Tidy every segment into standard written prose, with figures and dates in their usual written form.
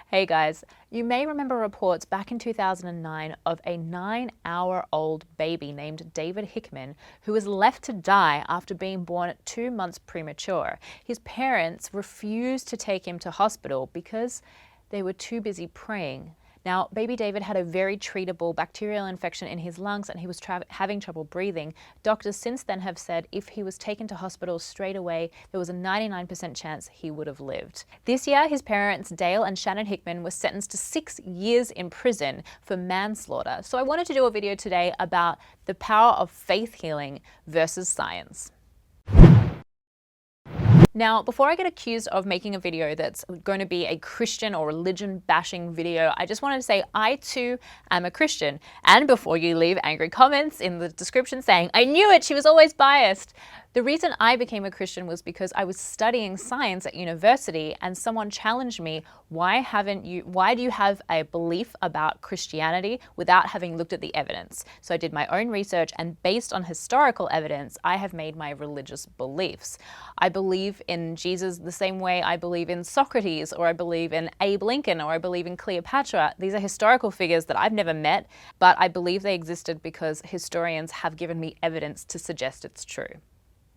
Hey guys, you may remember reports back in 2009 of a 9-hour-old baby named David Hickman who was left to die after being born at 2 months premature. His parents refused to take him to hospital because they were too busy praying. Now, baby David had a very treatable bacterial infection in his lungs and he was having trouble breathing. Doctors since then have said if he was taken to hospital straight away, there was a 99% chance he would have lived. This year, his parents, Dale and Shannon Hickman, were sentenced to 6 years in prison for manslaughter. So I wanted to do a video today about the power of faith healing versus science. Now, before I get accused of making a video that's going to be a Christian or religion bashing video, I just wanted to say I too am a Christian. And before you leave angry comments in the description saying, "I knew it, she was always biased," the reason I became a Christian was because I was studying science at university and someone challenged me, why do you have a belief about Christianity without having looked at the evidence? So I did my own research, and based on historical evidence, I have made my religious beliefs. I believe in Jesus the same way I believe in Socrates, or I believe in Abe Lincoln, or I believe in Cleopatra. These are historical figures that I've never met, but I believe they existed because historians have given me evidence to suggest it's true.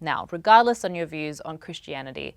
Now, regardless on your views on Christianity,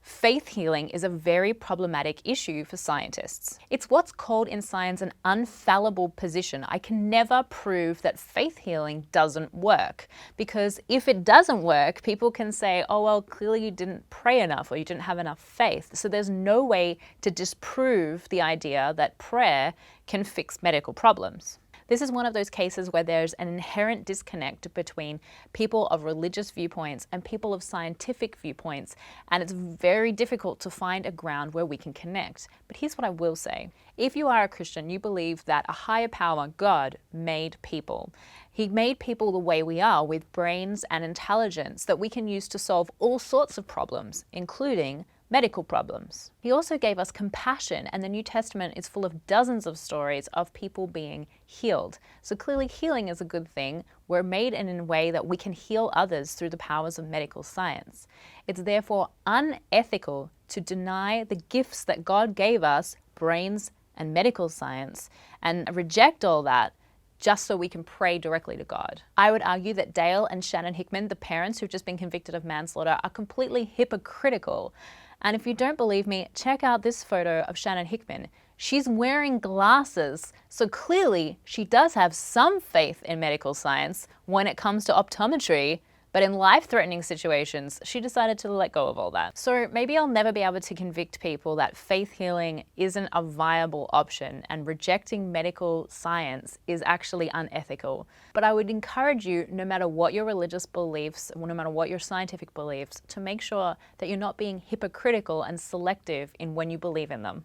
faith healing is a very problematic issue for scientists. It's what's called in science an unfallible position. I can never prove that faith healing doesn't work, because if it doesn't work, people can say, oh, well, clearly you didn't pray enough or you didn't have enough faith. So there's no way to disprove the idea that prayer can fix medical problems. This is one of those cases where there's an inherent disconnect between people of religious viewpoints and people of scientific viewpoints, and it's very difficult to find a ground where we can connect. But here's what I will say. If you are a Christian, you believe that a higher power, God, made people. He made people the way we are, with brains and intelligence that we can use to solve all sorts of problems, including medical problems. He also gave us compassion, and the New Testament is full of dozens of stories of people being healed. So clearly healing is a good thing. We're made in a way that we can heal others through the powers of medical science. It's therefore unethical to deny the gifts that God gave us, brains and medical science, and reject all that just so we can pray directly to God. I would argue that Dale and Shannon Hickman, the parents who've just been convicted of manslaughter, are completely hypocritical. And if you don't believe me, check out this photo of Shannon Hickman. She's wearing glasses, so clearly she does have some faith in medical science when it comes to optometry, but in life-threatening situations, she decided to let go of all that. So maybe I'll never be able to convict people that faith healing isn't a viable option and rejecting medical science is actually unethical. But I would encourage you, no matter what your religious beliefs, no matter what your scientific beliefs, to make sure that you're not being hypocritical and selective in when you believe in them.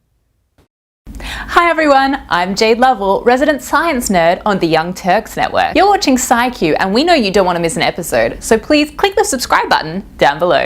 Hi everyone, I'm Jayde Lovell, resident science nerd on the Young Turks Network. You're watching SciQ, and we know you don't want to miss an episode, so please click the subscribe button down below.